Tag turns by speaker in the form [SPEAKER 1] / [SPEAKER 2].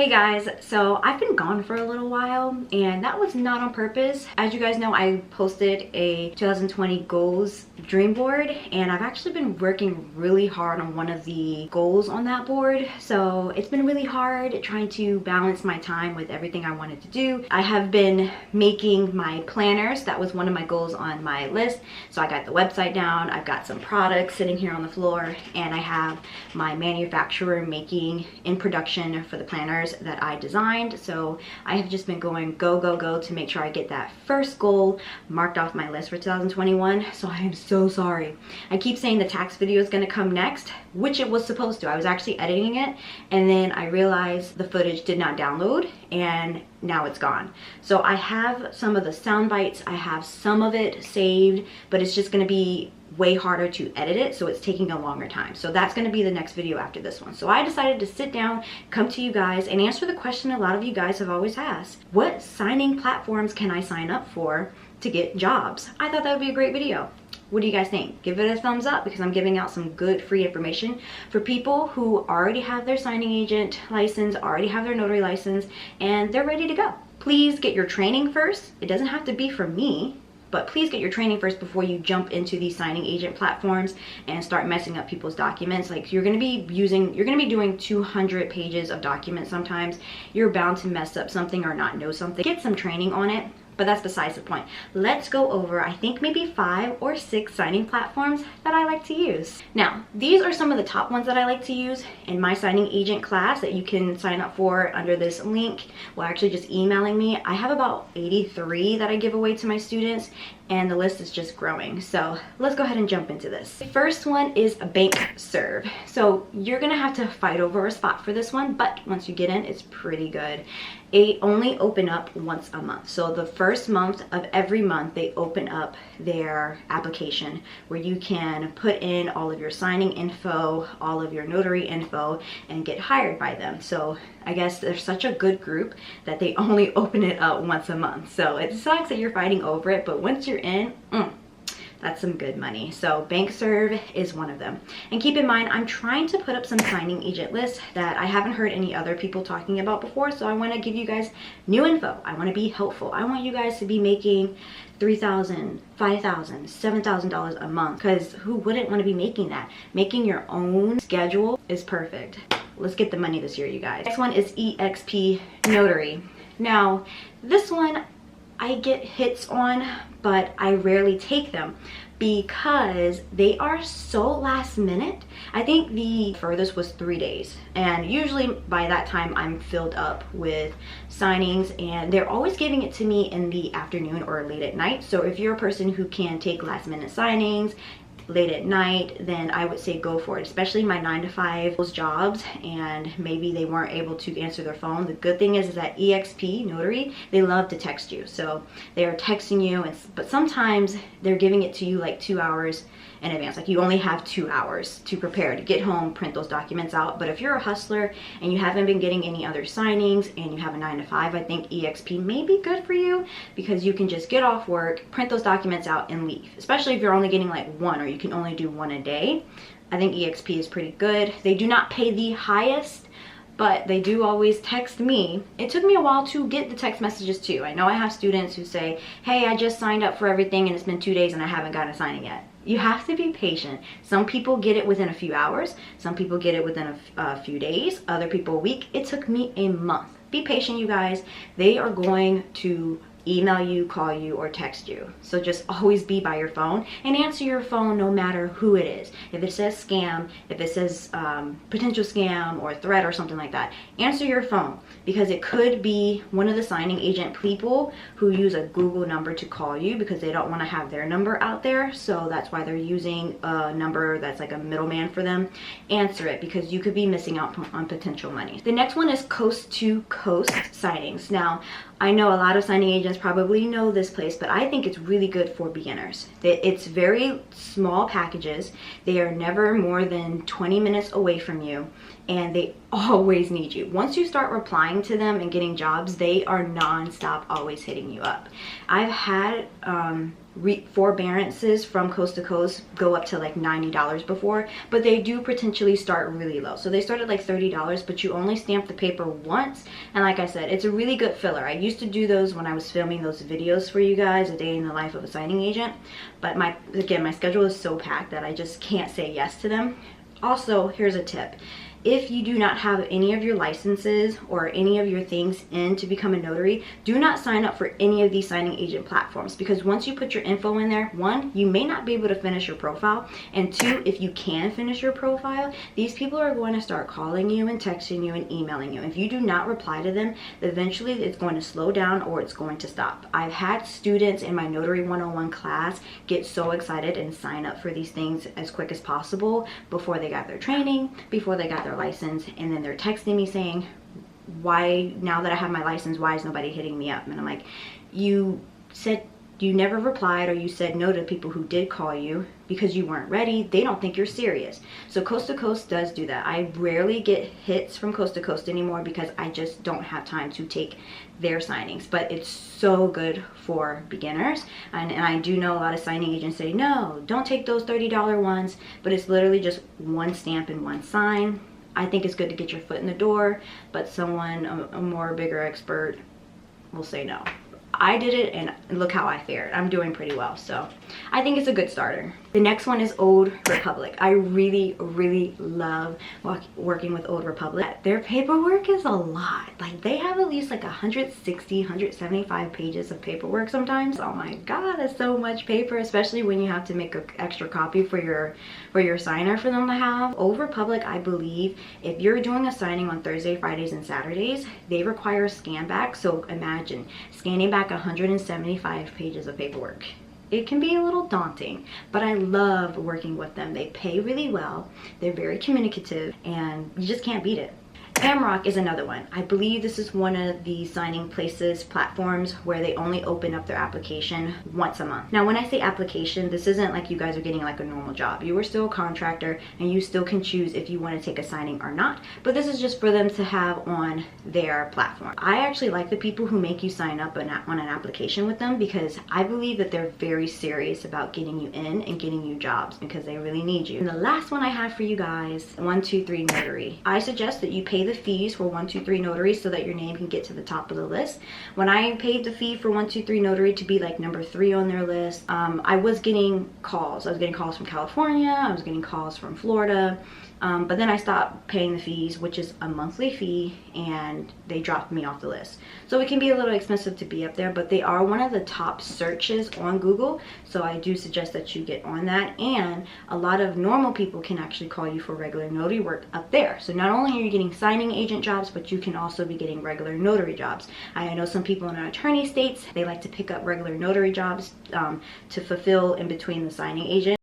[SPEAKER 1] Hey guys, so I've been gone for a little while and that was not on purpose. As you guys know, I posted a 2020 goals dream board and I've actually been working really hard on one of the goals on that board. So it's been really hard trying to balance my time with everything I wanted to do. I have been making my planners. That was one of my goals on my list. So I got the website down, I've got some products sitting here on the floor, and I have my manufacturer making in production for the planners that I designed. So I have just been going go to make sure I get that first goal marked off my list for 2021. So I am so sorry. I keep saying the tax video is going to come next, which it was supposed to. I was actually editing it and then I realized the footage did not download and now it's gone. So I have some of the sound bites, I have some of it saved, but it's just going to be way harder to edit it, so it's taking a longer time. So that's going to be the next video after this one. So I decided to sit down, come to you guys and answer the question a lot of you guys have always asked. What signing platforms can I sign up for to get jobs? I thought that would be a great video. What do you guys think? Give it a thumbs up because I'm giving out some good free information for people who already have their signing agent license, already have their notary license, and they're ready to go. Please get your training first. It doesn't have to be from me, but please get your training first before you jump into these signing agent platforms and start messing up people's documents. Like you're gonna be doing 200 pages of documents sometimes. You're bound to mess up something or not know something. Get some training on it, but that's besides the point. Let's go over, I think maybe 5 or 6 signing platforms that I like to use. Now, these are some of the top ones that I like to use in my signing agent class that you can sign up for under this link. Well, actually just emailing me. I have about 83 that I give away to my students and the list is just growing. So let's go ahead and jump into this. The first one is Bankserv. So you're gonna have to fight over a spot for this one, but once you get in, it's pretty good. They only open up once a month. So the first month of every month, they open up their application where you can put in all of your signing info, all of your notary info, and get hired by them. So I guess they're such a good group that they only open it up once a month. So it sucks that you're fighting over it, but once you're in, that's some good money. So Bankserv is one of them. And keep in mind, I'm trying to put up some signing agent lists that I haven't heard any other people talking about before. So I want to give you guys new info. I want to be helpful. I want you guys to be making $3,000, $5,000, $7,000 a month, because who wouldn't want to be making that? Making your own schedule is perfect. Let's get the money this year, you guys. Next one is Exp Notary. Now, this one I get hits on, but I rarely take them because they are so last minute. I think the furthest was 3 days, and usually by that time I'm filled up with signings, and they're always giving it to me in the afternoon or late at night. So if you're a person who can take last minute signings late at night, then I would say go for it, especially my 9-to-5 those jobs, and maybe they weren't able to answer their phone. The good thing is that Exp Notary, they love to text you, so they are texting you, but sometimes they're giving it to you like 2 hours in advance. Like you only have 2 hours to prepare to get home, print those documents out. But if you're a hustler and you haven't been getting any other signings and you have a 9-to-5, I think Exp may be good for you because you can just get off work, print those documents out and leave, especially if you're only getting like one or you can only do one a day. I think Exp is pretty good. They do not pay the highest, but they do always text me. It took me a while to get the text messages too. I know I have students who say, hey, I just signed up for everything and it's been 2 days and I haven't gotten a signing yet. You have to be patient. Some people get it within a few hours. Some people get it within a few days. Other people a week. It took me a month. Be patient, you guys. They are going to email you, call you, or text you. So just always be by your phone and answer your phone no matter who it is. If it says scam, if it says potential scam or threat or something like that, answer your phone because it could be one of the signing agent people who use a Google number to call you because they don't want to have their number out there. So that's why they're using a number that's like a middleman for them. Answer it because you could be missing out on potential money. The next one is Coast to Coast Signings. Now, I know a lot of signing agents probably know this place, but I think it's really good for beginners. It's very small packages. They are never more than 20 minutes away from you. and they always need you. Once you start replying to them and getting jobs, they are non-stop always hitting you up. I've had forbearances from coast to coast go up to like $90 before, but they do potentially start really low. So they start at like $30, but you only stamp the paper once. And like I said, it's a really good filler. I used to do those when I was filming those videos for you guys, a day in the life of a signing agent. But my schedule is so packed that I just can't say yes to them. Also, here's a tip. If you do not have any of your licenses or any of your things in to become a notary, do not sign up for any of these signing agent platforms, because once you put your info in there, one, you may not be able to finish your profile, and two, if you can finish your profile, these people are going to start calling you and texting you and emailing you. If you do not reply to them, eventually it's going to slow down or it's going to stop. I've had students in my Notary 101 class get so excited and sign up for these things as quick as possible before they got their training, before they got their license, and then they're texting me saying, why, now that I have my license, why is nobody hitting me up? And I'm like, you said you never replied, or you said no to people who did call you because you weren't ready. They don't think you're serious. So Coast to Coast does do that. I rarely get hits from Coast to Coast anymore because I just don't have time to take their signings, but it's so good for beginners. And I do know a lot of signing agents say, no, don't take those $30 ones, but it's literally just one stamp and one sign. I think it's good to get your foot in the door, but someone, a more bigger expert, will say no. I did it and look how I fared. I'm doing pretty well, so I think it's a good starter. The next one is Old Republic. I really, really love working with Old Republic. Their paperwork is a lot. Like, they have at least like 160, 175 pages of paperwork sometimes. Oh my God, that's so much paper, especially when you have to make an extra copy for your signer for them to have. Old Republic, I believe, if you're doing a signing on Thursday, Fridays, and Saturdays, they require a scan back. So imagine scanning back 175 pages of paperwork. It can be a little daunting, but I love working with them. They pay really well, they're very communicative, and you just can't beat it. Amrock is another one. I believe this is one of the signing platforms where they only open up their application once a month. Now, when I say application, this isn't like you guys are getting like a normal job. You are still a contractor and you still can choose if you want to take a signing or not, but this is just for them to have on their platform. I actually like the people who make you sign up on an application with them, because I believe that they're very serious about getting you in and getting you jobs, because they really need you. And the last one I have for you guys, 123 Notary. I suggest that you pay the fees for 123 Notary so that your name can get to the top of the list. When I paid the fee for 123 Notary to be like number 3 on their list, I was getting calls. I was getting calls from California, I was getting calls from Florida, but then I stopped paying the fees, which is a monthly fee, and they dropped me off the list. So it can be a little expensive to be up there, but they are one of the top searches on Google, so I do suggest that you get on that. And a lot of normal people can actually call you for regular notary work up there. So not only are you getting signing agent jobs, but you can also be getting regular notary jobs. I know some people in our attorney states, they like to pick up regular notary jobs to fulfill in between the signing agent.